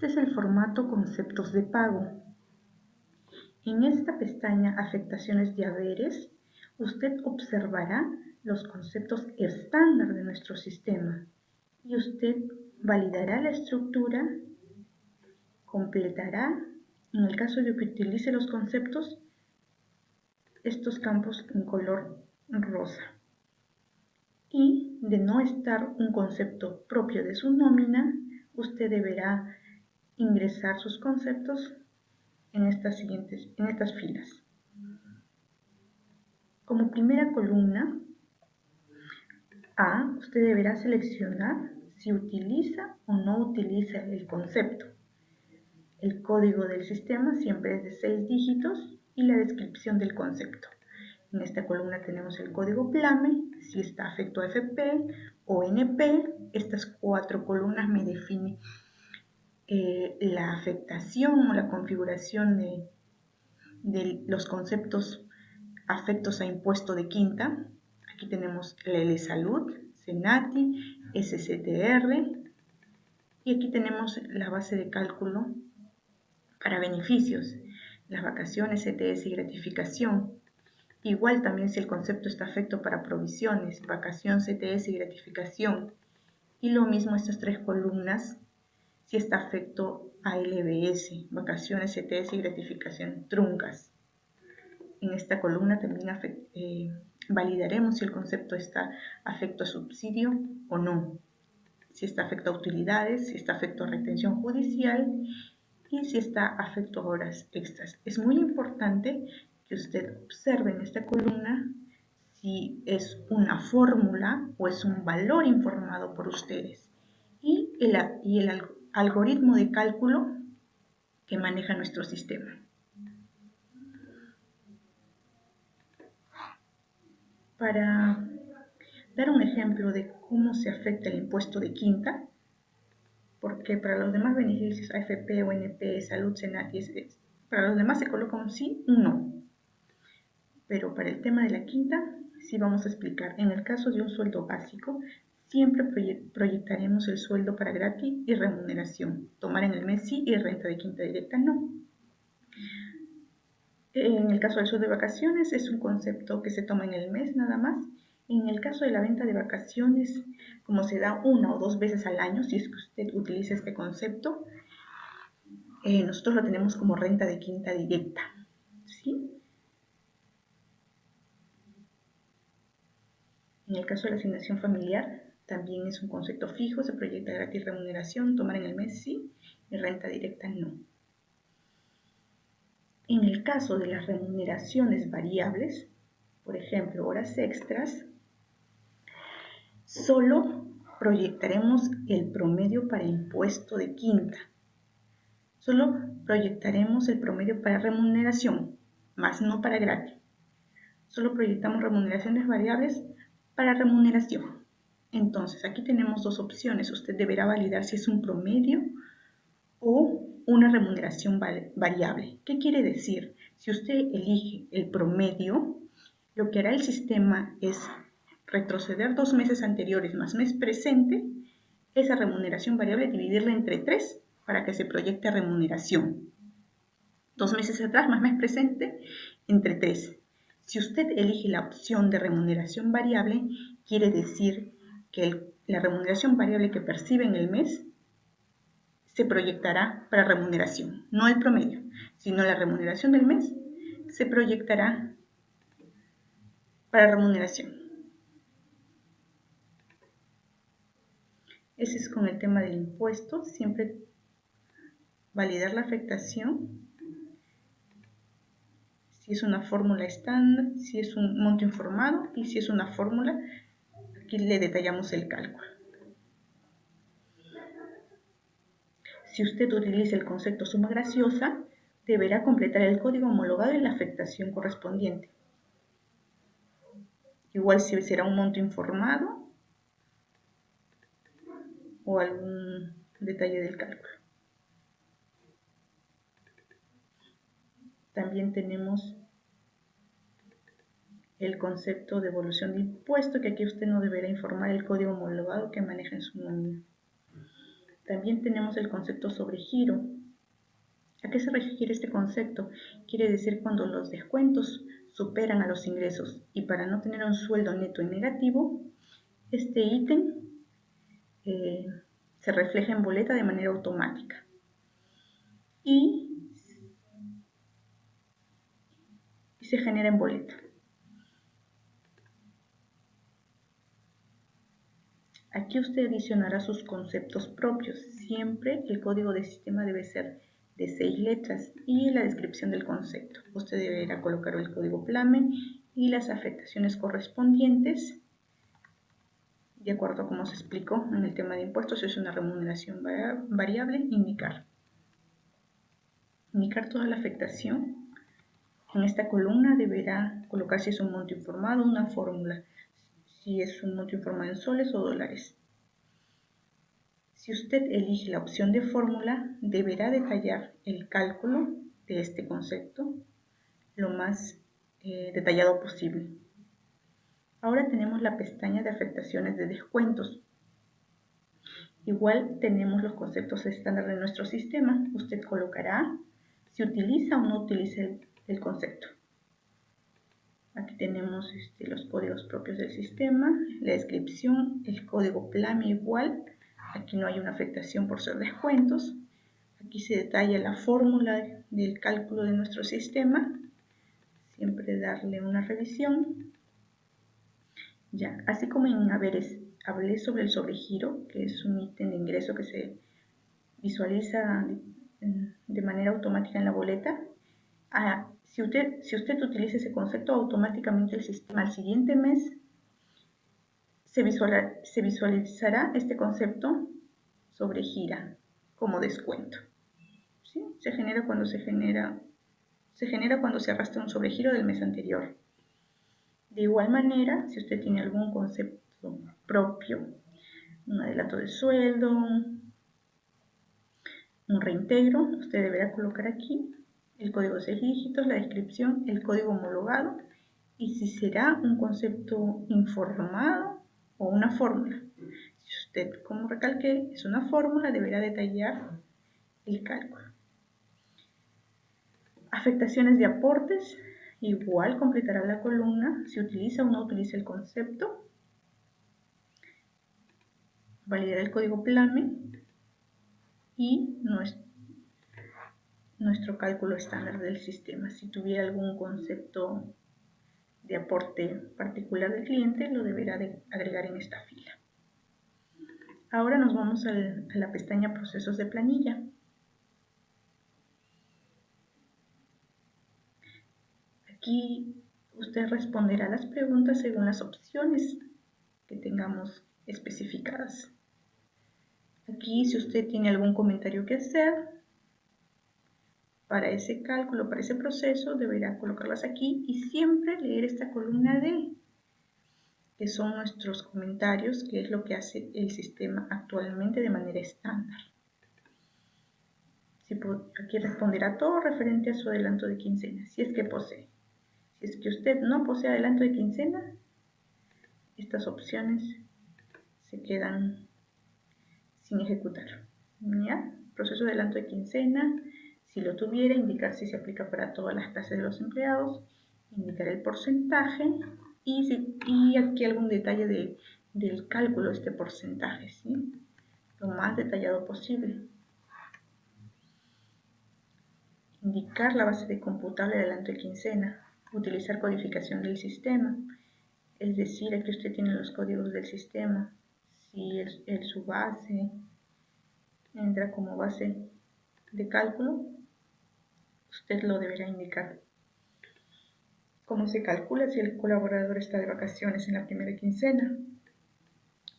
Este es el formato Conceptos de pago. En esta pestaña Afectaciones de haberes, usted observará los conceptos estándar de nuestro sistema y usted validará la estructura, completará, en el caso de que utilice los conceptos, estos campos en color rosa. Y de no estar un concepto propio de su nómina, usted deberá ingresar sus conceptos en estas filas. Como primera columna A, usted deberá seleccionar si utiliza o no utiliza el concepto. El código del sistema siempre es de 6 dígitos y la descripción del concepto. En esta columna tenemos el código PLAME, si está afecto a FP o NP. Estas 4 columnas me definen la afectación o la configuración de los conceptos afectos a impuesto de quinta. Aquí tenemos la L-Salud, SENATI, SCTR, y aquí tenemos la base de cálculo para beneficios, las vacaciones, CTS y gratificación. Igual también si el concepto está afecto para provisiones, vacación, CTS y gratificación. Y lo mismo estas 3 columnas si está afecto a LBS, vacaciones, CTS y gratificación truncas. En esta columna también validaremos si el concepto está afecto a subsidio o no, si está afecto a utilidades, si está afecto a retención judicial y si está afecto a horas extras. Es muy importante que usted observe en esta columna si es una fórmula o es un valor informado por ustedes y el algoritmo de cálculo que maneja nuestro sistema. Para dar un ejemplo de cómo se afecta el impuesto de quinta, porque para los demás beneficios AFP, ONP, Salud, SENATI, para los demás se coloca un sí, un no. Pero para el tema de la quinta, sí vamos a explicar. En el caso de un sueldo básico, siempre proyectaremos el sueldo para gratis y remuneración. Tomar en el mes sí y renta de quinta directa no. En el caso del sueldo de vacaciones es un concepto que se toma en el mes nada más. En el caso de la venta de vacaciones, como se da 1 o 2 veces al año, si es que usted utiliza este concepto, nosotros lo tenemos como renta de quinta directa, ¿sí? En el caso de la asignación familiar, también es un concepto fijo, se proyecta gratis remuneración, tomar en el mes sí y renta directa no. En el caso de las remuneraciones variables, por ejemplo, horas extras, solo proyectaremos el promedio para impuesto de quinta. Solo proyectaremos el promedio para remuneración, más no para gratis. Solo proyectamos remuneraciones variables para remuneración. Entonces, aquí tenemos 2 opciones. Usted deberá validar si es un promedio o una remuneración variable. ¿Qué quiere decir? Si usted elige el promedio, lo que hará el sistema es retroceder 2 meses anteriores más mes presente, esa remuneración variable dividirla entre 3 para que se proyecte remuneración. 2 meses atrás más mes presente entre 3. Si usted elige la opción de remuneración variable, quiere decir que la remuneración variable que percibe en el mes se proyectará para remuneración, no el promedio, sino la remuneración del mes se proyectará para remuneración. Ese es con el tema del impuesto, siempre validar la afectación, si es una fórmula estándar, si es un monto informado y si es una fórmula, aquí le detallamos el cálculo. Si usted utiliza el concepto suma graciosa, deberá completar el código homologado y la afectación correspondiente. Igual si será un monto informado o algún detalle del cálculo. También tenemos el concepto de evolución de impuesto, que aquí usted no deberá informar el código homologado que maneja en su nómina. También tenemos el concepto sobregiro. ¿A qué se refiere este concepto? Quiere decir cuando los descuentos superan a los ingresos y para no tener un sueldo neto en negativo, este ítem se refleja en boleta de manera automática y se genera en boleta. Aquí usted adicionará sus conceptos propios. Siempre el código de sistema debe ser de 6 letras y la descripción del concepto. Usted deberá colocar el código PLAME y las afectaciones correspondientes de acuerdo a como se explicó en el tema de impuestos. Es una remuneración variable, indicar toda la afectación. En esta columna deberá colocar si es un monto informado, una fórmula, si es un monto informado en soles o dólares. Si usted elige la opción de fórmula, deberá detallar el cálculo de este concepto lo más detallado posible. Ahora tenemos la pestaña de afectaciones de descuentos. Igual tenemos los conceptos estándar de nuestro sistema. Usted colocará si utiliza o no utiliza el concepto. Aquí tenemos los códigos propios del sistema, la descripción, el código PLAME igual. Aquí no hay una afectación por ser descuentos. Aquí se detalla la fórmula del cálculo de nuestro sistema. Siempre darle una revisión. Ya, así como en haberes hablé sobre el sobregiro, que es un ítem de ingreso que se visualiza de manera automática en la boleta. Si usted utiliza ese concepto, automáticamente el sistema al siguiente mes se visualizará este concepto sobregira como descuento. ¿Sí? Se genera cuando se arrastra un sobregiro del mes anterior. De igual manera, si usted tiene algún concepto propio, un adelanto de sueldo, un reintegro, usted deberá colocar aquí el código de 6 dígitos, la descripción, el código homologado y si será un concepto informado o una fórmula. Si usted, como recalqué, es una fórmula, deberá detallar el cálculo. Afectaciones de aportes, igual completará la columna si utiliza o no utiliza el concepto. Validará el código PLAME y nuestro cálculo estándar del sistema. Si tuviera algún concepto de aporte particular del cliente, lo deberá de agregar en esta fila. Ahora nos vamos a la pestaña Procesos de planilla. Aquí usted responderá las preguntas según las opciones que tengamos especificadas. Aquí, si usted tiene algún comentario que hacer para ese cálculo, para ese proceso, deberá colocarlas aquí y siempre leer esta columna D, que son nuestros comentarios, que es lo que hace el sistema actualmente de manera estándar. Aquí responderá todo referente a su adelanto de quincena, si es que posee. Si es que usted no posee adelanto de quincena, estas opciones se quedan sin ejecutar. ¿Ya? Proceso de adelanto de quincena, si lo tuviera, indicar si se aplica para todas las clases de los empleados, indicar el porcentaje y aquí algún detalle del cálculo de este porcentaje, ¿sí? Lo más detallado posible. Indicar la base de computable de adelanto de quincena, utilizar codificación del sistema, es decir, aquí usted tiene los códigos del sistema, si su base entra como base de cálculo, usted lo deberá indicar. ¿Cómo se calcula si el colaborador está de vacaciones en la primera quincena?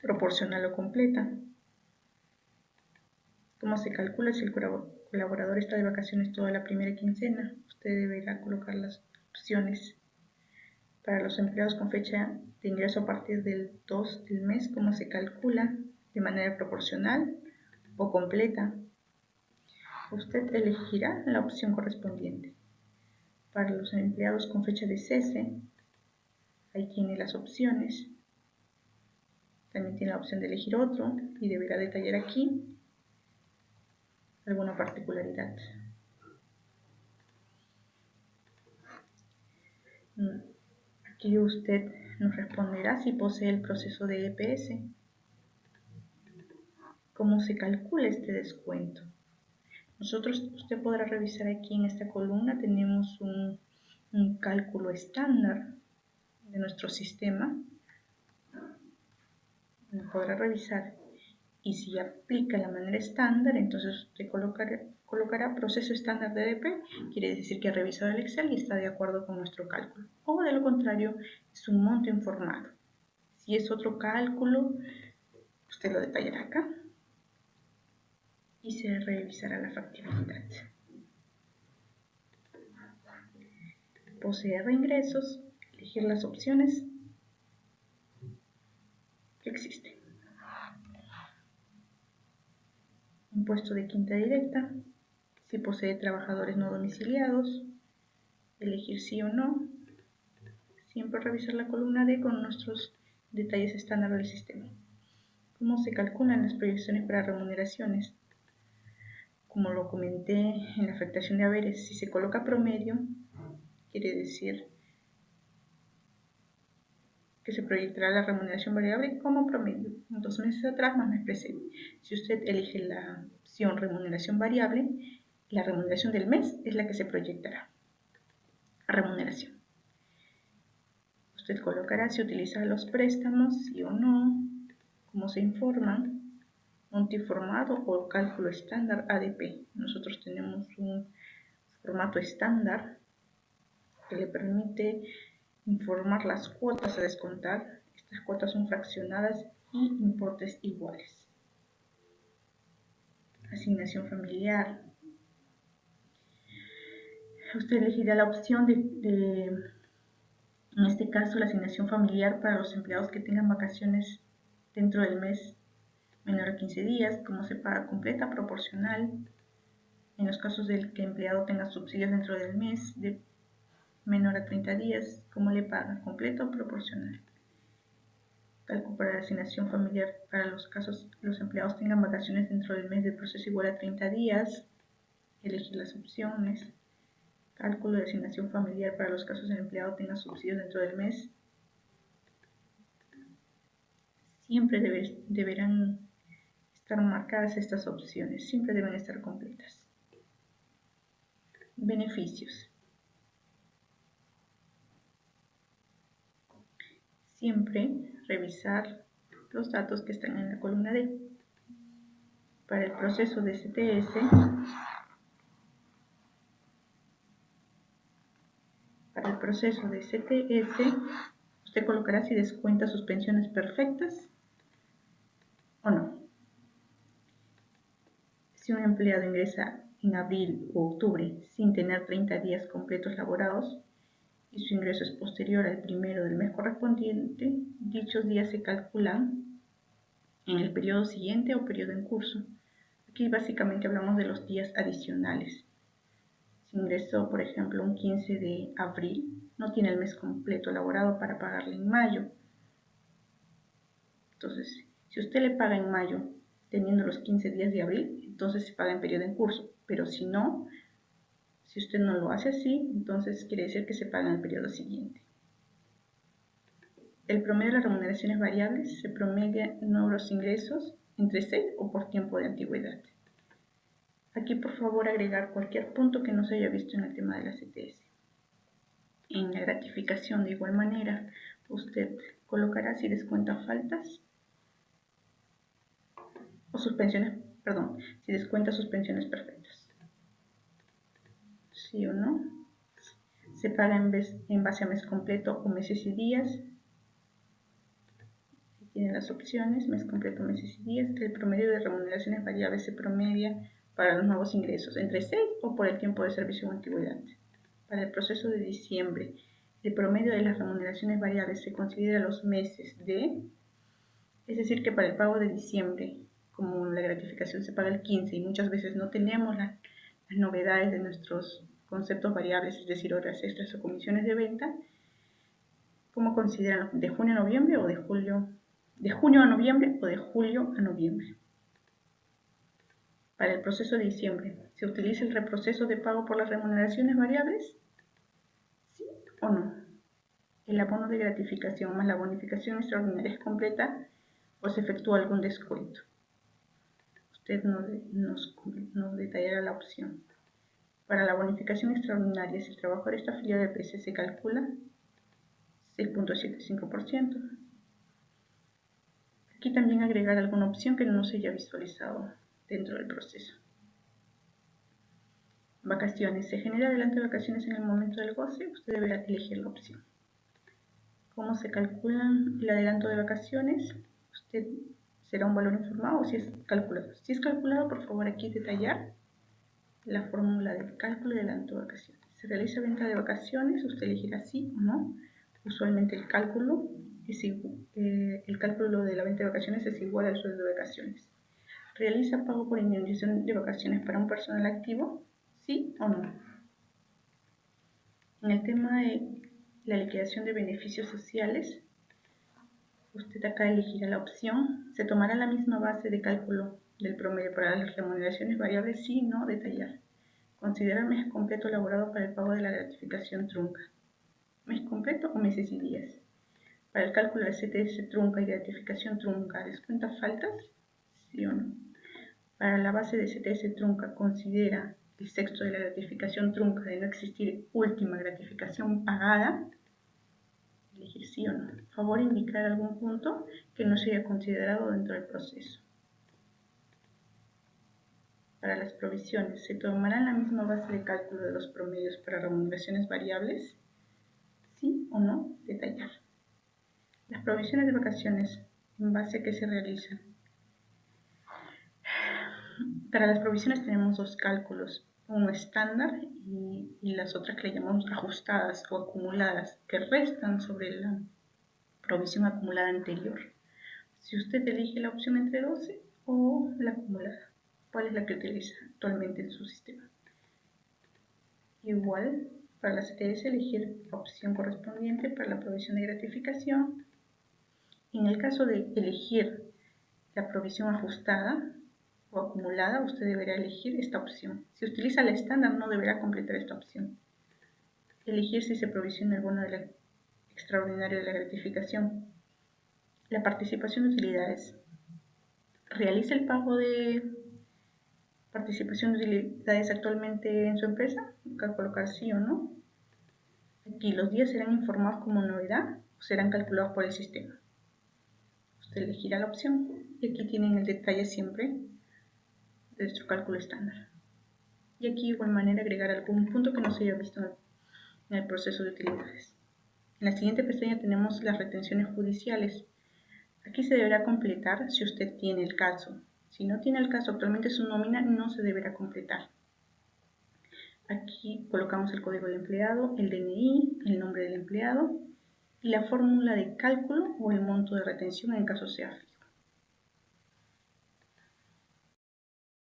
Proporcional o completa. ¿Cómo se calcula si el colaborador está de vacaciones toda la primera quincena? Usted deberá colocar las opciones. Para los empleados con fecha de ingreso a partir del 2 del mes, ¿cómo se calcula? ¿De manera proporcional o completa? Usted elegirá la opción correspondiente. Para los empleados con fecha de cese, ahí tiene las opciones. También tiene la opción de elegir otro y deberá detallar aquí alguna particularidad. Aquí usted nos responderá si posee el proceso de EPS. ¿Cómo se calcula este descuento? Usted podrá revisar aquí en esta columna, tenemos un cálculo estándar de nuestro sistema. Lo podrá revisar y si aplica la manera estándar, entonces usted colocará proceso estándar de EDP, quiere decir que ha revisado el Excel y está de acuerdo con nuestro cálculo. O de lo contrario, es un monto informado. Si es otro cálculo, usted lo detallará acá y se revisará la factibilidad. Posee reingresos, elegir las opciones que existen. Impuesto de quinta directa, si posee trabajadores no domiciliados, elegir sí o no. Siempre revisar la columna D con nuestros detalles estándar del sistema. ¿Cómo se calculan las proyecciones para remuneraciones? Como lo comenté en la afectación de haberes, si se coloca promedio, quiere decir que se proyectará la remuneración variable como promedio, 2 meses atrás más mes presente. Si usted elige la opción remuneración variable, la remuneración del mes es la que se proyectará a remuneración. Usted colocará si utiliza los préstamos, sí o no, cómo se informan, monto informado o cálculo estándar ADP. Nosotros tenemos un formato estándar que le permite informar las cuotas a descontar. Estas cuotas son fraccionadas y importes iguales. Asignación familiar. Usted elegirá la opción en este caso, la asignación familiar para los empleados que tengan vacaciones dentro del mes menor a 15 días, como se paga completa, proporcional. En los casos del que el empleado tenga subsidios dentro del mes de menor a 30 días, ¿cómo le paga? ¿Completo o proporcional? Cálculo para la asignación familiar para los casos que los empleados tengan vacaciones dentro del mes del proceso igual a 30 días. Elegir las opciones. Cálculo de asignación familiar para los casos del empleado tenga subsidios dentro del mes. Siempre deberán estar marcadas estas opciones, siempre deben estar completas. Beneficios. Siempre revisar los datos que están en la columna D. Para el proceso de CTS, usted colocará si descuenta sus pensiones perfectas o no. Si un empleado ingresa en abril o octubre sin tener 30 días completos laborados y su ingreso es posterior al primero del mes correspondiente, dichos días se calculan en el periodo siguiente o periodo en curso. Aquí básicamente hablamos de los días adicionales. Si ingresó, por ejemplo, un 15 de abril, no tiene el mes completo elaborado para pagarle en mayo. Entonces, si usted le paga en mayo teniendo los 15 días de abril, entonces se paga en periodo en curso. Pero si no, si usted no lo hace así, entonces quiere decir que se paga en el periodo siguiente. El promedio de las remuneraciones variables se promedia nuevos ingresos entre 6 o por tiempo de antigüedad. Aquí por favor agregar cualquier punto que no se haya visto en el tema de la CTS. En la gratificación de igual manera, usted colocará si descuenta faltas o si descuenta suspensiones perfectas. ¿Sí o no? Se paga en base a mes completo o meses y días. Tiene las opciones, mes completo, meses y días. El promedio de remuneraciones variables se promedia para los nuevos ingresos, entre 6 o por el tiempo de servicio o antigüedad. Para el proceso de diciembre, el promedio de las remuneraciones variables se considera los meses de, es decir, que para el pago de diciembre, como la gratificación se paga el 15 y muchas veces no tenemos las novedades de nuestros conceptos variables, es decir, horas extras o comisiones de venta, ¿cómo consideran? ¿De junio a noviembre o de junio a noviembre o de julio a noviembre? Para el proceso de diciembre, ¿se utiliza el reproceso de pago por las remuneraciones variables? ¿Sí o no? ¿El abono de gratificación más la bonificación extraordinaria es completa o se efectúa algún descuento? Usted nos detallará la opción. Para la bonificación extraordinaria, si el trabajador está afiliado al PC, se calcula 6.75%. Aquí también agregar alguna opción que no se haya visualizado dentro del proceso. Vacaciones. ¿Se genera adelanto de vacaciones en el momento del goce? Usted deberá elegir la opción. ¿Cómo se calcula el adelanto de vacaciones? Usted será un valor informado o si es calculado. Si es calculado, por favor aquí detallar la fórmula del cálculo de adelanto de vacaciones. ¿Se realiza venta de vacaciones? Usted elegirá sí o no. Usualmente el cálculo de la venta de vacaciones es igual al sueldo de vacaciones. ¿Realiza pago por indemnización de vacaciones para un personal activo? ¿Sí o no? En el tema de la liquidación de beneficios sociales, usted acá elegirá la opción. ¿Se tomará la misma base de cálculo del promedio para las remuneraciones variables? Sí, no, detallar. Considera mes completo elaborado para el pago de la gratificación trunca. ¿Mes completo o meses y días? Para el cálculo de CTS trunca y gratificación trunca, ¿descuenta faltas? ¿Sí o no? Para la base de CTS trunca, considera el sexto de la gratificación trunca de no existir última gratificación pagada. Elegir sí o no. Favor indicar algún punto que no se haya considerado dentro del proceso. Para las provisiones, ¿se tomará la misma base de cálculo de los promedios para remuneraciones variables? ¿Sí o no? Detallar. Las provisiones de vacaciones, ¿en base a qué se realizan? Para las provisiones tenemos dos cálculos, uno estándar y las otras que le llamamos ajustadas o acumuladas, que restan sobre la provisión acumulada anterior. Si usted elige la opción entre 12 o la acumulada, ¿cuál es la que utiliza actualmente en su sistema? Igual, para la CTS elegir la opción correspondiente para la provisión de gratificación. En el caso de elegir la provisión ajustada o acumulada, usted deberá elegir esta opción. Si utiliza la estándar, no deberá completar esta opción. Elegir si se provisiona el bono extraordinario de la gratificación. La participación de utilidades. ¿Realiza el pago de participación de utilidades actualmente en su empresa? Acá colocar sí o no. Aquí los días serán informados como novedad o serán calculados por el sistema. Usted elegirá la opción y aquí tienen el detalle siempre de nuestro cálculo estándar. Y aquí de igual manera agregar algún punto que no se haya visto en el proceso de utilidades. En la siguiente pestaña tenemos las retenciones judiciales. Aquí se deberá completar si usted tiene el caso. Si no tiene el caso, actualmente su nómina no se deberá completar. Aquí colocamos el código del empleado, el DNI, el nombre del empleado y la fórmula de cálculo o el monto de retención en caso sea fijo.